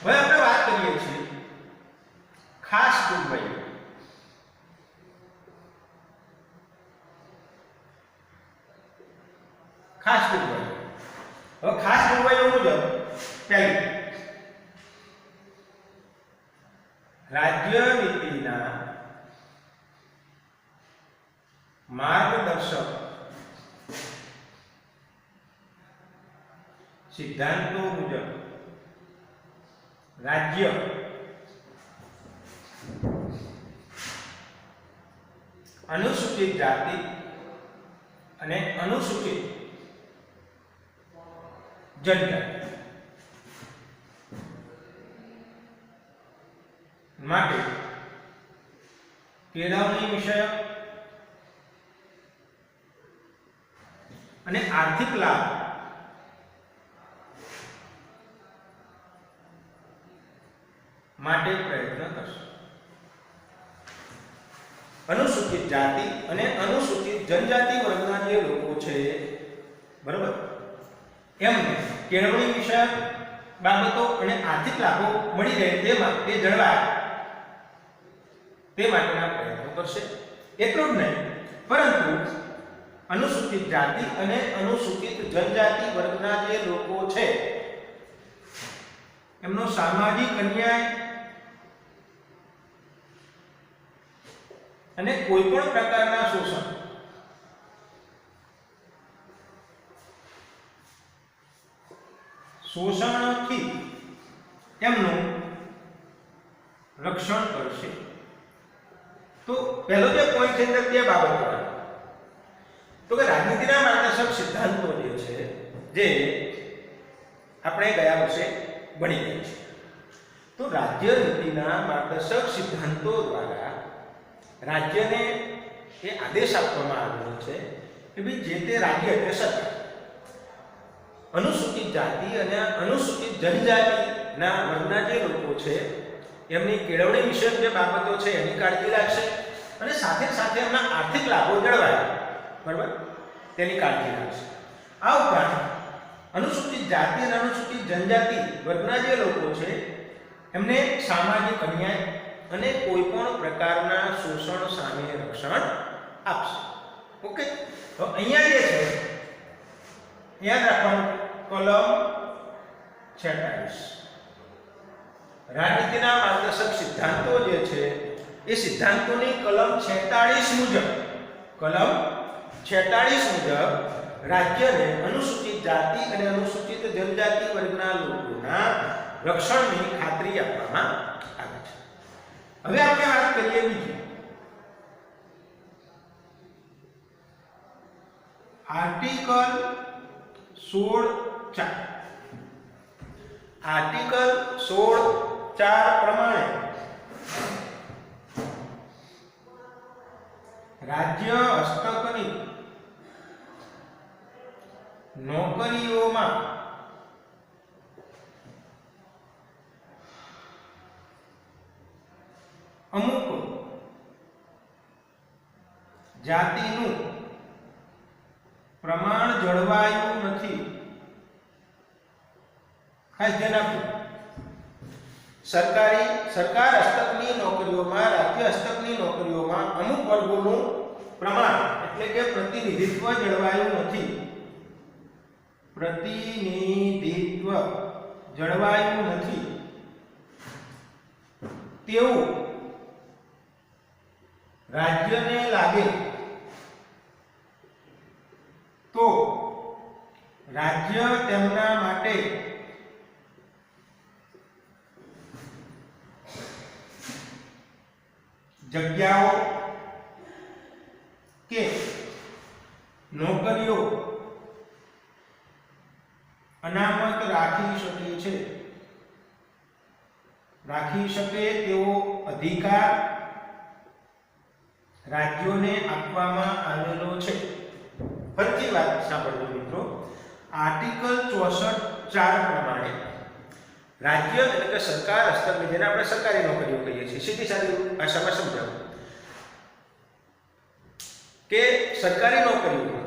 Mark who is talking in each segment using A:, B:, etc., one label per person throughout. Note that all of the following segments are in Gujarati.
A: હવે આપણે વાત કરીએ છીએ ખાસ જોગવાઈઓ. ખાસ જોગવાઈઓ. હવે ખાસ જોગવાઈઓ મુજબ પહેલી, રાજ્ય નીતિના માર્ગદર્શક સિદ્ધાંતો મુજબ રાજ્ય અનુસૂચિત જાતિ અને અનુસૂચિત જનજાતિ માટે કેળવણી વિષયક અને આર્થિક લાભ માટે પ્રયત્ન કરશે. અનુસૂચિત જાતિ અને અનુસૂચિત જનજાતિ વર્ગના જે લોકો છે, બરાબર, એમને કેળવણી વિષયક બાબતો અને આર્થિક લાભો મળી રહે તે માટે જળવાય તે માટેના પ્રયત્નો કરશે. એટલું જ નહીં, પરંતુ અનુસૂચિત જાતિ અને અનુસૂચિત જનજાતિ વર્ગના જે લોકો છે એમનો સામાજિક અન્યાય અને કોઈ પણ પ્રકારના શોષણથી એમનું રક્ષણ કરશે. તો પહેલો જે પોઈન્ટ છે બે બાબતો, તો કે રાજનીતિના માર્ગદર્શક સિદ્ધાંતો જે છે જે આપણે ગયા વર્ષે ભણી ગયા છે. તો રાજ્ય નીતિના માર્ગદર્શક સિદ્ધાંતો દ્વારા રાજ્યને એ આદેશ આપવામાં આવ્યો છે કે ભાઈ જે તે રાજ્ય એટલે સરકાર અનુસૂચિત જાતિ અને અનુસૂચિત જનજાતિના વર્ગના જે લોકો છે એમની કેળવણી વિષયક જે બાબતો છે એની કાળજી રાખશે અને સાથે સાથે એમના આર્થિક લાભો જળવાય, બરાબર, તેની કાળજી રાખશે. આ ઉપરાંત અનુસૂચિત જાતિ અને અનુસૂચિત જનજાતિ વર્ગના જે લોકો છે એમને સામાજિક અન્યાય અને કોઈ પણ પ્રકારના શોષણ સામે રક્ષણ આપશે. ઓકે, તો અહીંયા જે છે યાદ રાખવાનું કલમ 46 રાજનીતિના માર્ગદર્શક સિદ્ધાંતો જે છે એ સિદ્ધાંતોની કલમ 46 મુજબ રાજ્યને અનુસૂચિત જાતિ અને અનુસૂચિત જનજાતિ વર્ગના લોકોના રક્ષણની ખાતરી આપવામાં આવે છે. હવે આપણે વાત કરીએ બીજી, આર્ટિકલ 16(4). આર્ટિકલ 16(4) પ્રમાણે રાજ્ય હસ્તકની નોકરીઓમાં અમુક જાતિનું પ્રમાણ જળવાયું નથી. ખાસ ધ્યાન આપો, સરકાર હસ્તકની નોકરીઓમાં, રાજ્ય હસ્તકની નોકરીઓમાં અમુક વર્ગોનું પ્રમાણ એટલે કે પ્રતિનિધિત્વ જળવાયું નથી. પ્રતિનિધિત્વ જળવાયું નથી તેવું રાજ્યને લાગે તો રાજ્ય તેમના માટે જગ્યાઓ કે નોકરીઓ અનામત રાખી શકે તેવો અધિકાર રાજ્યોને આપવામાં આવેલો છે. ફરીથી વાત સાંભળજો મિત્રો, આર્ટિકલ 64(4) પ્રમાણે રાજ્ય એટલે કે સરકાર હસ્તકની, જેને આપણે સરકારી નોકરીઓ કહીએ છીએ, સીધી સાદી ભાષામાં સમજાવું કે સરકારી નોકરીઓમાં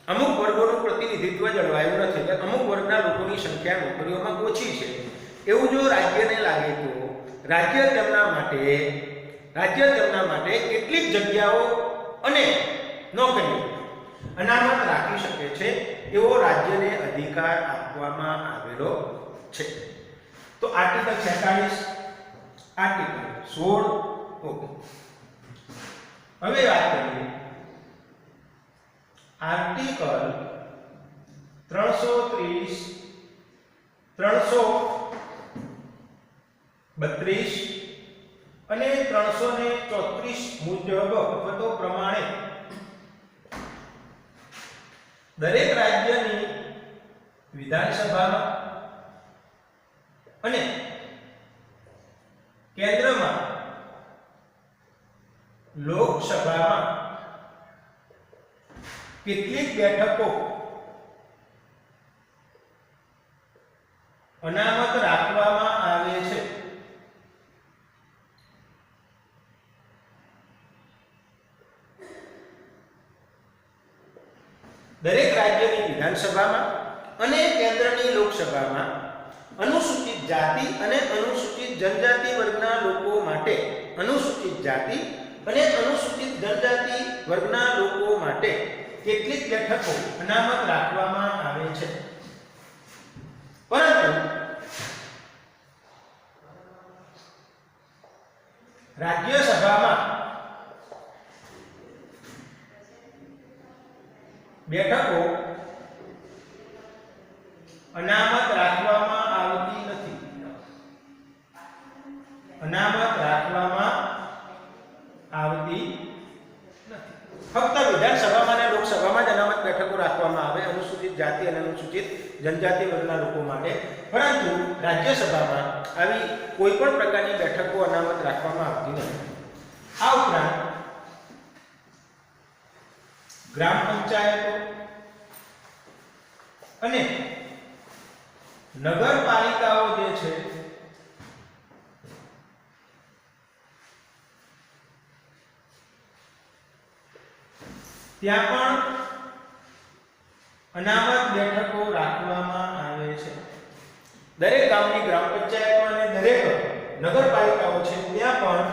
A: અમુક વર્ગોનું પ્રતિનિધિત્વ જળવાયું નથી, એટલે અમુક વર્ગના લોકોની સંખ્યા નોકરીઓમાં ઓછી છે એવું જો રાજ્યને લાગે તો રાજ્ય તેમના માટે કેટલીક જગ્યાઓ અને નોકરીઓ અનામત રાખી શકે છે એવો રાજ્યને અધિકાર આપવામાં આવેલો છે. તો આર્ટિકલ 46, આર્ટિકલ 16 ઓકે. હવે વાત કરીએ આર્ટિકલ 330, 332 અને 334 મુજબ અથવા તો પ્રમાણે દરેક રાજ્યની વિધાનસભામાં અને કેન્દ્રમાં લોકસભામાં કેટલીક બેઠકો અનામત રાખવામાં આવે છે. દરેક રાજ્યની વિધાનસભામાં અને કેન્દ્રની લોકસભામાં અનુસૂચિત જાતિ અને અનુસૂચિત જનજાતિ વર્ગના લોકો માટે કેટલીક બેઠકો અનામત રાખવામાં આવે છે. પરંતુ રાજ્યસભામાં બેઠકો અનામત રાખવામાં આવતી નથી. ફક્ત વિધાનસભામાં અને લોકસભામાં જ અનામત બેઠકો રાખવામાં આવે અનુસૂચિત જાતિ અને અનુસૂચિત જનજાતિ વર્ગના લોકો માટે. પરંતુ રાજ્યસભામાં આવી કોઈ પણ પ્રકારની બેઠકો અનામત રાખવામાં આવતી નથી. આ ઉપરાંત ગ્રામ પંચાયતો અને નગરપાલિકાઓ જે છે ત્યાં પણ અનામત બેઠકો રાખવામાં આવે છે. દરેક ગામની ગ્રામ પંચાયતો અને દરેક નગરપાલિકાઓ છે ત્યાં પણ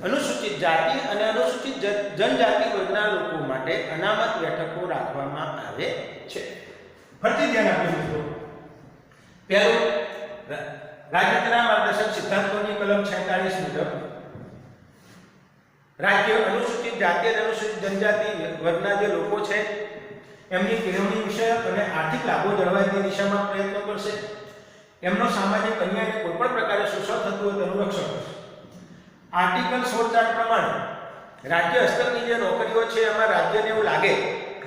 A: અનુસૂચિત જાતિ અને અનુસૂચિત જનજાતિ વર્ગના લોકો માટે અનામત બેઠકો રાખવામાં આવે છે. ફરીથી ધ્યાન આપજો મિત્રો. પહેલું, રાજ્યના માર્ગદર્શક સિદ્ધાંતોની કલમ 46 મુજબ રાજ્ય અનુસૂચિત જાતિ અને અનુસૂચિત જનજાતિ વર્ગના જે લોકો છે એમની કેળવણી વિષયક અને આર્થિક લાભો જળવાય તે દિશામાં પ્રયત્નો કરશે. એમનો સામાજિક અન્યાયને કોઈ પણ પ્રકારે શોષણ થતું હોય તેનું રક્ષણ કરશે. આર્ટિકલ 16 પ્રમાણે રાજ્ય હસ્તકની જે નોકરીઓ છે એમાં રાજ્યને એવું લાગે,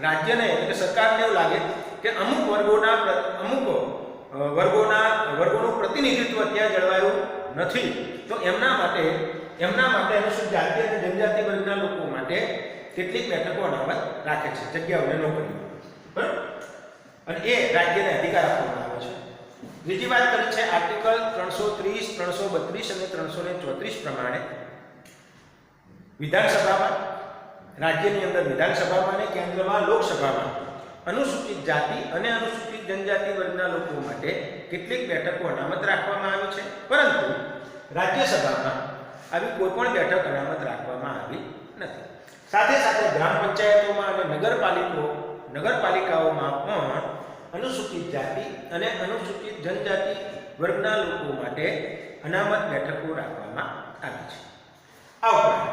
A: રાજ્યને એટલે કે સરકારને એવું લાગે કે અમુક વર્ગોનું પ્રતિનિધિત્વ ત્યાં જળવાયું નથી, તો એમના માટે અનુસૂચિત જાતિ અને જનજાતિ વર્ગના લોકો માટે કેટલીક બેઠકો અનામત રાખે છે, જગ્યાઓને નોકરીઓ. બરાબર? અને એ રાજ્યને અધિકાર આપવામાં આવે છે. બીજી વાત કરી છે આર્ટિકલ 330, 332 અને 334 પ્રમાણે વિધાનસભામાં, રાજ્યની અંદર વિધાનસભામાં અને કેન્દ્રમાં લોકસભામાં અનુસૂચિત જાતિ અને અનુસૂચિત જનજાતિ વર્ગના લોકો માટે કેટલીક બેઠકો અનામત રાખવામાં આવી છે. પરંતુ રાજ્યસભામાં આવી કોઈ પણ બેઠક અનામત રાખવામાં આવી નથી. સાથે સાથે ગ્રામ પંચાયતોમાં અને નગરપાલિકાઓમાં પણ અનુસૂચિત જાતિ અને અનુસૂચિત જનજાતિ વર્ગના લોકો માટે અનામત બેઠકો રાખવામાં આવી છે. આ ઉપરાંત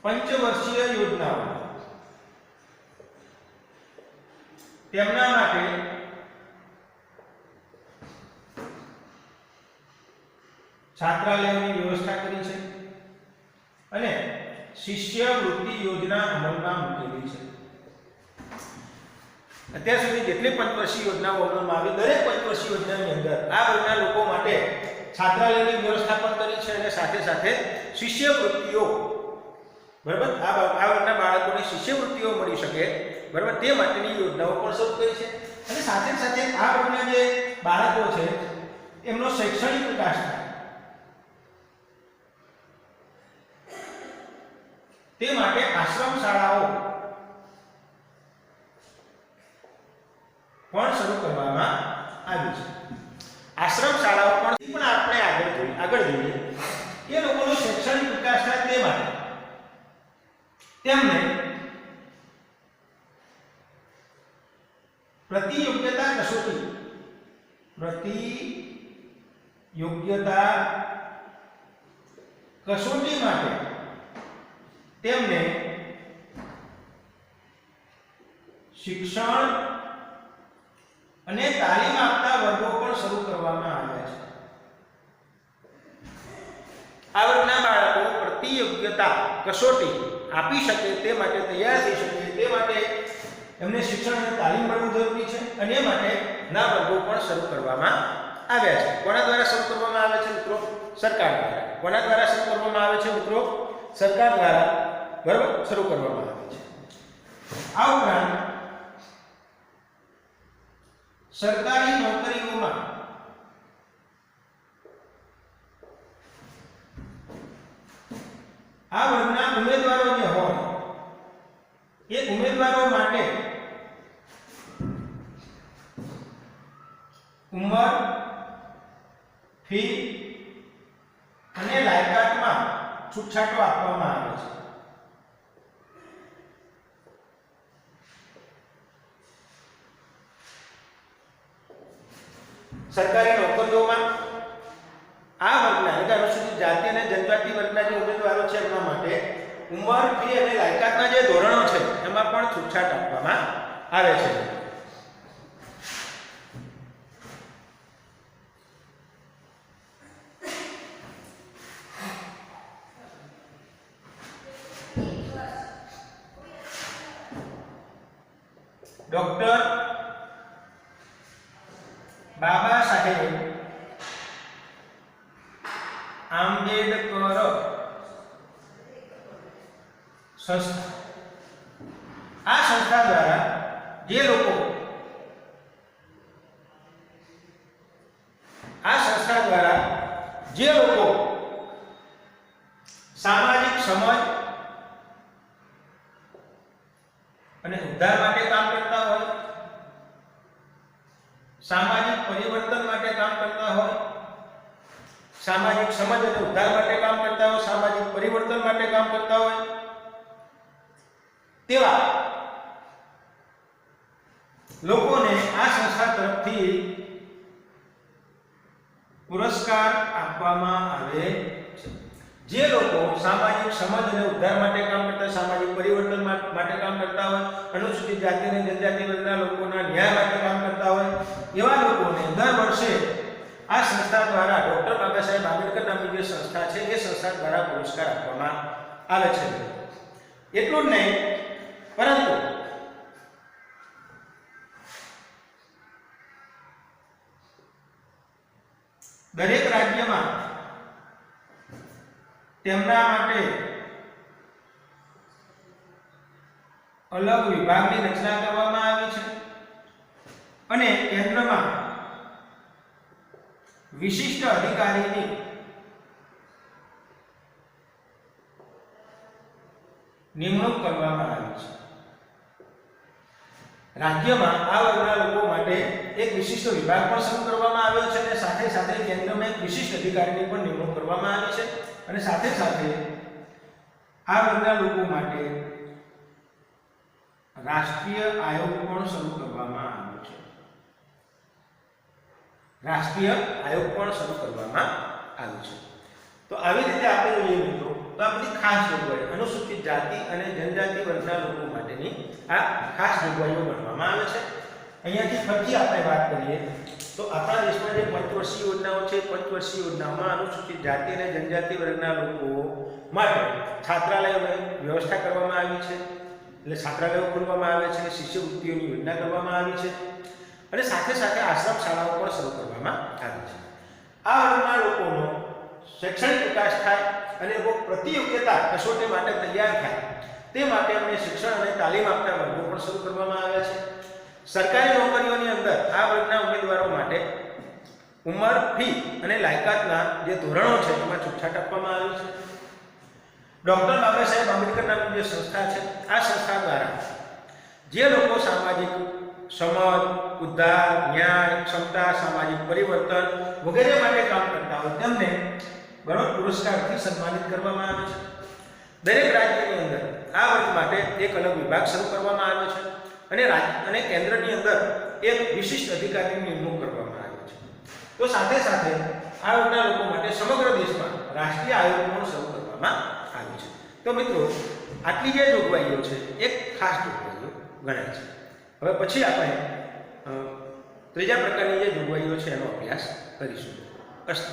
A: પંચવર્ષીય યોજનાઓ તેમના માટે છાત્રાલયની વ્યવસ્થા કરી છે અને શિષ્યવૃત્તિ યોજના અમલમાં મૂકેલી છે. અત્યાર સુધી જેટલી પંચવર્ષીય યોજનાઓ અમલમાં આવી, દરેક પંચવર્ષીય યોજનાની અંદર આ વર્ગના લોકો માટે છાત્રાલયની વ્યવસ્થા પણ કરી છે અને સાથે સાથે શિષ્યવૃત્તિઓ, બરાબર, આ વર્ગના બાળકોને શિષ્યવૃત્તિઓ મળી શકે, બરાબર, તે માટેની યોજનાઓ પણ શરૂ કરી છે. અને સાથે સાથે આ વર્ગના જે બાળકો છે એમનો શૈક્ષણિક વિકાસ થાય તે માટે આશ્રમ આશ્રમ શાળાઓ પણ શરૂ કરવામાં આવી છે. આશ્રમ શાળાઓ પણ આપણે આગળ જોઈએ એ લોકોનો શૈક્ષણિક વિકાસ થાય તે માટે તેમને પ્રતિયોગ્યતા કસોટી માટે તેમને શિક્ષણ અને તાલીમ આપતા વર્ગો પણ શરૂ કરવામાં આવ્યા છે. આ વર્ગના બાળકો પ્રતિયોગ્યતા કસોટી આપી શકે તે માટે તૈયાર થઈ શકે તે માટે એમને શિક્ષણ અને તાલીમ મળવું જરૂરી છે અને એ માટે ના વર્ગો પણ શરૂ કરવામાં આવ્યા છે. કોના દ્વારા શરૂ કરવામાં આવે છે મિત્રો? સરકાર દ્વારા. કોના દ્વારા શરૂ કરવામાં આવે છે મિત્રો? સરકાર દ્વારા, બરાબર, શરૂ કરવામાં આવે છે. આ ઉપરાંત સરકારી નોકરીઓમાં આ વર્ગના ઉમેદવારો જે હોય એ ઉમેદવારો માટે ઉંમર, ફી અને લાયકાતમાં છૂટછાટો આપવામાં આવે છે. સરકારી નોકરીઓમાં આ વર્ગના એટલે અનુસૂચિત જાતિ અને જનજાતિ વર્ગના જે ઉમેદવારો છે એમના માટે ઉંમર, ફી અને લાયકાતના જે ધોરણો છે એમાં પણ છૂટછાટ આપવામાં આવે છે. ડોક્ટર બાબા સાહેબ આંબેડકર સંસ્થા, આ સંસ્થા દ્વારા જે લોકો સામાજિક સમજ અને ઉદ્ધાર માટે કામ કરતા હોય, સામાજિક પરિવર્તન માટે કામ કરતા હોય, સામાજિક સમજ અને ઉદ્ધાર માટે કામ કરતા હોય, સામાજિક પરિવર્તન માટે કામ કરતા હોય તેવા લોકોને આ સંસ્થા તરફથી પુરસ્કાર આપવામાં આવે છે. જે લોકો સામાજિક સમજ અને ઉદ્ધાર માટે કામ કરતા, સામાજિક પરિવર્તન માટે કામ કરતા હોય, અનુસૂચિત જાતિ અને જનજાતિ વર્ગના લોકોના ન્યાય માટે કામ કરતા હોય એવા લોકોને દર વર્ષે આ સંસ્થા દ્વારા ડોક્ટર બાબા સાહેબ આંબેડકર નામની જે સંસ્થા છે એ સંસ્થા દ્વારા પુરસ્કાર આપવામાં આવે છે. એટલું જ નહીં, પરંતુ દરેક રાજ્યમાં તેમના માટે અલગ વિભાગની રચના કરવામાં આવી છે અને કેન્દ્રમાં વિશિષ્ટ અધિકારીની નિમણૂક કરવામાં આવી છે. રાજ્યમાં આ વર્ગના લોકો માટે એક વિશિષ્ટ વિભાગ પણ શરૂ કરવામાં આવ્યો છે અને સાથે સાથે કેન્દ્રમાં એક વિશિષ્ટ અધિકારીની પણ નિમણૂક કરવામાં આવી છે અને સાથે સાથે આ વર્ગના લોકો માટે રાષ્ટ્રીય આયોગ પણ શરૂ કરવામાં આવ્યો છે. રાષ્ટ્રીય આયોગ પણ શરૂ કરવામાં આવ્યો છે. તો આવી રીતે આપણે જોઈએ મિત્રો, તો આ બધી ખાસ જોગવાઈ અનુસૂચિત જાતિ અને જનજાતિ વર્ગના લોકો માટેની આ ખાસ જોગવાઈઓ બનાવવામાં આવે છે. અહીંયાથી ફરીથી આપણે વાત કરીએ તો આપણા દેશમાં જે પંચવર્ષીય યોજનાઓ છે, પંચવર્ષીય યોજનાઓમાં અનુસૂચિત જાતિ અને જનજાતિ વર્ગના લોકો માટે છાત્રાલયોની વ્યવસ્થા કરવામાં આવી છે. એટલે છાત્રાલયો ખોલવામાં આવે છે, શિષ્યવૃત્તિઓની યોજના કરવામાં આવી છે અને સાથે સાથે આશ્રમ શાળાઓ પણ શરૂ કરવામાં આવી છે. આ વર્ગના લોકોનો શૈક્ષણિક વિકાસ થાય અને લોકો પ્રતિયોગ્યતા કસોટી માટે તૈયાર થાય તે માટે અમને શિક્ષણ અને તાલીમ આપતા વર્ગો પણ શરૂ કરવામાં આવ્યા છે. સરકારી નોકરીઓની અંદર આ વર્ગના ઉમેદવારો માટે ઉંમર, ફી અને લાયકાતના જે ધોરણો છે એમાં છૂટછાટ આપવામાં આવી છે. ડૉક્ટર બાબા સાહેબ આંબેડકર નામની જે સંસ્થા છે, આ સંસ્થા દ્વારા જે લોકો સામાજિક સમજ, ઉદ્ધાર, ન્યાય, ક્ષમતા, સામાજિક પરિવર્તન વગેરે માટે કામ કરતા હોય તેમને ગૌરવ પુરસ્કારથી સન્માનિત કરવામાં આવે છે. દરેક રાજ્યની અંદર આ વર્ગ માટે એક અલગ વિભાગ શરૂ કરવામાં આવ્યો છે અને રાજ્ય અને કેન્દ્રની અંદર એક વિશિષ્ટ અધિકારીની નિમણૂક કરવામાં આવી છે. તો સાથે સાથે આ વર્ગના લોકો માટે સમગ્ર દેશમાં રાષ્ટ્રીય આયોગ પણ શરૂ કરવામાં આવ્યું છે. તો મિત્રો, આટલી જે જોગવાઈઓ છે એક ખાસ જોગવાઈઓ ગણાય છે. હવે પછી આપણે ત્રીજા પ્રકારની જે જોગવાઈઓ છે એનો અભ્યાસ કરીશું. અસ્તુ.